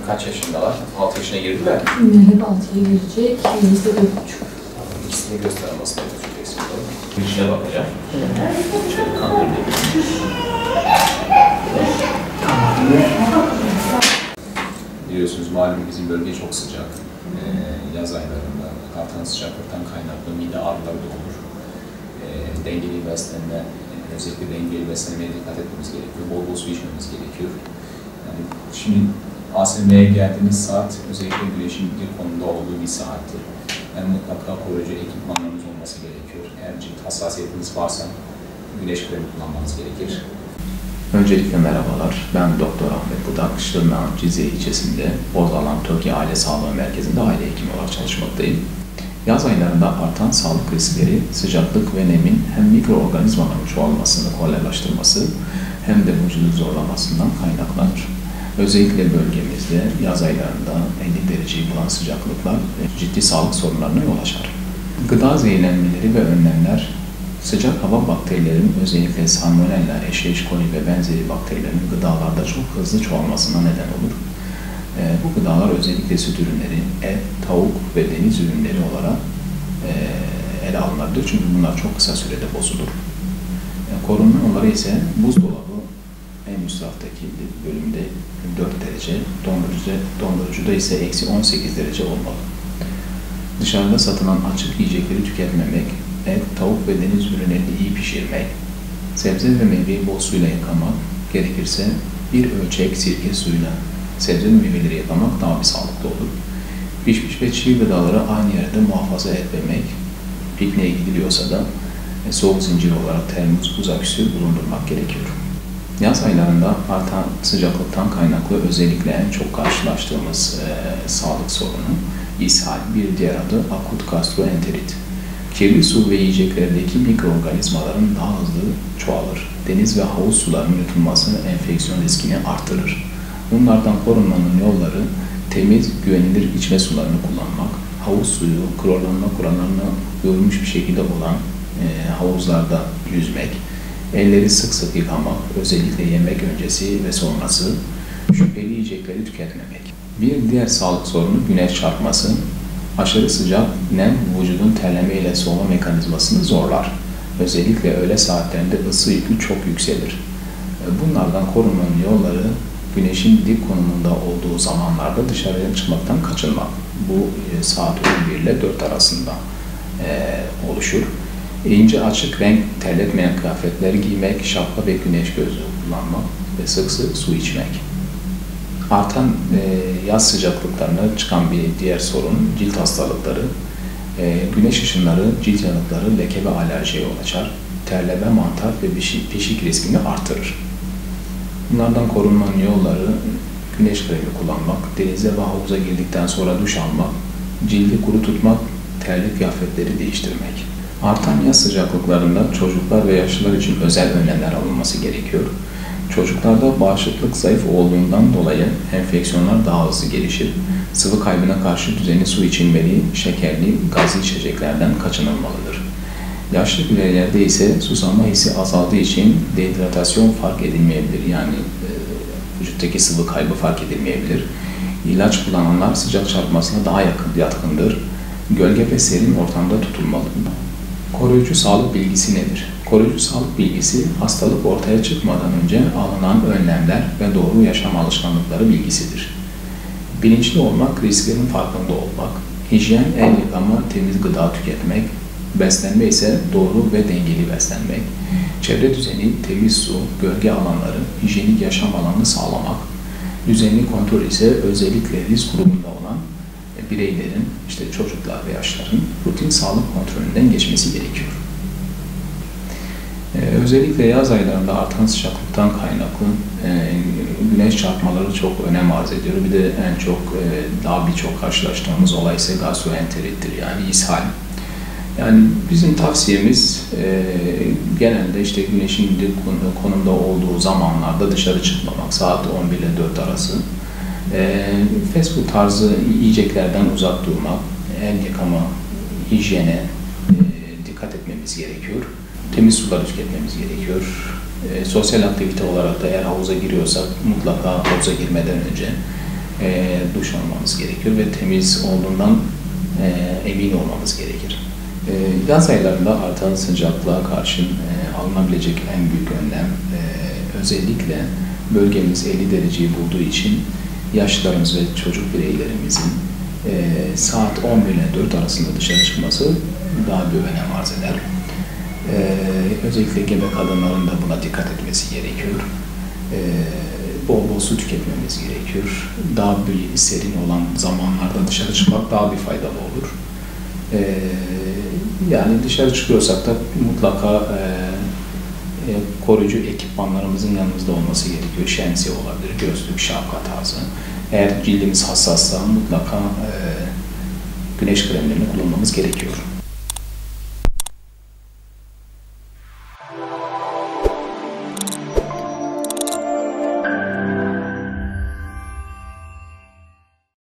Kaç yaşındalar? 6 yaşına girdiler mi? Hem 6'ya girecek, henüz de 4,5. İkisini gösteremez. İçine bakacağım. Şöyle kandırmayayım. Biliyorsunuz malum bizim bölge çok sıcak. Yaz aylarında artan sıcaklıktan kaynaklı mide ağrıları da olur. Dengeli beslenme, özellikle dengeli beslenmeye dikkat etmemiz gerekiyor. Bol bol su içmemiz gerekiyor. Yani şimdi ASM'ye geldiğimiz saat özellikle güneşin bir konumda olduğu bir saattir. Yani mutlaka koruyucu ekipmanlarımız olması gerekiyor. Eğer cilt hassasiyetiniz varsa güneş kremi kullanmanız gerekir. Öncelikle merhabalar, ben Doktor Ahmet Budak, Şırnak'ın Cizre ilçesinde Bozalan Türkiye Aile Sağlığı Merkezi'nde aile hekimi olarak çalışmaktayım. Yaz aylarında artan sağlık riskleri, sıcaklık ve nemin hem mikroorganizmaların çoğalmasını kolaylaştırması hem de vücudu zorlamasından kaynaklanır. Özellikle bölgemizde yaz aylarında 50 dereceyi bulan sıcaklıklar ciddi sağlık sorunlarına yol açar. Gıda zehirlenmeleri ve önlemler, sıcak hava bakterilerinin özellikle salmonella, eşeğiş koli ve benzeri bakterilerin gıdalarda çok hızlı çoğalmasına neden olur. Bu gıdalar özellikle süt ürünleri, et, tavuk ve deniz ürünleri olarak ele alınabilir. Çünkü bunlar çok kısa sürede bozulur. Korunma yolları ise buzdolabı en üst taraftaki bölümde 4 derece, dondurucuda ise eksi 18 derece olmalı. Dışarıda satılan açık yiyecekleri tüketmemek, et, tavuk ve deniz ürünlerini iyi pişirmek, sebze ve meyveyi bol suyla yıkamak, gerekirse bir ölçek sirke suyuyla sebze ve meyveleri yıkamak daha bir sağlıklı olur. Pişmiş ve çiğ gıdaları aynı yerde muhafaza etmemek, pikniğe gidiliyorsa da soğuk zincir olarak termos, buzaküstü bulundurmak gerekiyor. Yaz aylarında artan sıcaklıktan kaynaklı özellikle en çok karşılaştığımız sağlık sorunu ishal, bir diğer adı akut gastroenterit. Kirli su ve yiyeceklerdeki mikroorganizmaların daha hızlı çoğalır. Deniz ve havuz sularının yutulması enfeksiyon riskini artırır. Bunlardan korunmanın yolları temiz, güvenilir içme sularını kullanmak, havuz suyu, klorlanma kurallarına uyulmuş bir şekilde olan havuzlarda yüzmek, elleri sık sık yıkamak, özellikle yemek öncesi ve sonrası, şüpheli yiyecekleri tüketmemek. Bir diğer sağlık sorunu güneş çarpması. Aşırı sıcak nem vücudun terleme ile soğuma mekanizmasını zorlar. Özellikle öğle saatlerinde ısı yükü çok yükselir. Bunlardan korunmanın yolları güneşin dik konumunda olduğu zamanlarda dışarıya çıkmaktan kaçınmak. Bu saat 11 ile 4 arasında oluşur. İnce açık renk terletmeyen kıyafetleri giymek, şapka ve güneş gözlüğü kullanmak ve sık sık su içmek. Artan yaz sıcaklıklarına çıkan bir diğer sorun cilt hastalıkları. Güneş ışınları cilt yanıkları, leke ve alerjiye yol açar. Terleme, mantar ve pişik riskini artırır. Bunlardan korunmanın yolları güneş kremi kullanmak, denize ve havuza girdikten sonra duş almak, cildi kuru tutmak, terli kıyafetleri değiştirmek. Artan yaz sıcaklıklarında çocuklar ve yaşlılar için özel önlemler alınması gerekiyor. Çocuklarda bağışıklık zayıf olduğundan dolayı enfeksiyonlar daha hızlı gelişir. Sıvı kaybına karşı düzenli su içilmeli, şekerli, gazlı içeceklerden kaçınılmalıdır. Yaşlı bireylerde ise susama hissi azaldığı için dehidratasyon fark edilmeyebilir. Yani vücuttaki sıvı kaybı fark edilmeyebilir. İlaç kullananlar sıcak çarpmasına daha yatkındır. Gölge ve serin ortamda tutulmalı. Koruyucu sağlık bilgisi nedir? Koruyucu sağlık bilgisi, hastalık ortaya çıkmadan önce alınan önlemler ve doğru yaşam alışkanlıkları bilgisidir. Bilinçli olmak, risklerin farkında olmak, hijyen, el yıkama, temiz gıda tüketmek, beslenme ise doğru ve dengeli beslenmek, çevre düzeni, temiz su, gölge alanları, hijyenik yaşam alanını sağlamak, düzenli kontrol ise özellikle risk grubunda olan bireylerin, işte çocuklar ve yaşlıların rutin sağlık kontrolünden geçmesi gerekiyor. Özellikle yaz aylarında artan sıcaklıktan kaynaklı güneş çarpmaları çok önem arz ediyor. Bir de en çok daha birçok karşılaştığımız olay ise gastroenterittir, yani ishal. Yani bizim tavsiyemiz genelde işte güneşin dik konumda olduğu zamanlarda dışarı çıkmamak, saat 11 ile 4 arası. Fast food tarzı yiyeceklerden uzak durmak, el yıkama, hijyene dikkat etmemiz gerekiyor. Temiz suları tüketmemiz gerekiyor. Sosyal aktivite olarak da eğer havuza giriyorsak mutlaka havuza girmeden önce duş almamız gerekiyor ve temiz olduğundan emin olmamız gerekir. Yaz aylarında artan sıcaklığa karşın alınabilecek en büyük önlem özellikle bölgemiz 50 dereceyi bulduğu için yaşlılarımız ve çocuk bireylerimizin saat 11 ile 4 arasında dışarı çıkması daha bir önem arz eder. Özellikle gebe kadınların da buna dikkat etmesi gerekiyor. Bol bol su tüketmemiz gerekiyor. Daha bir serin olan zamanlarda dışarı çıkmak daha bir faydalı olur. Yani dışarı çıkıyorsak da mutlaka koruyucu ekipmanlarımızın yanımızda olması gerekiyor. Şemsiye olabilir, gözlük, şapka tarzı. Eğer cildimiz hassassa mutlaka güneş kremlerini kullanmamız gerekiyor.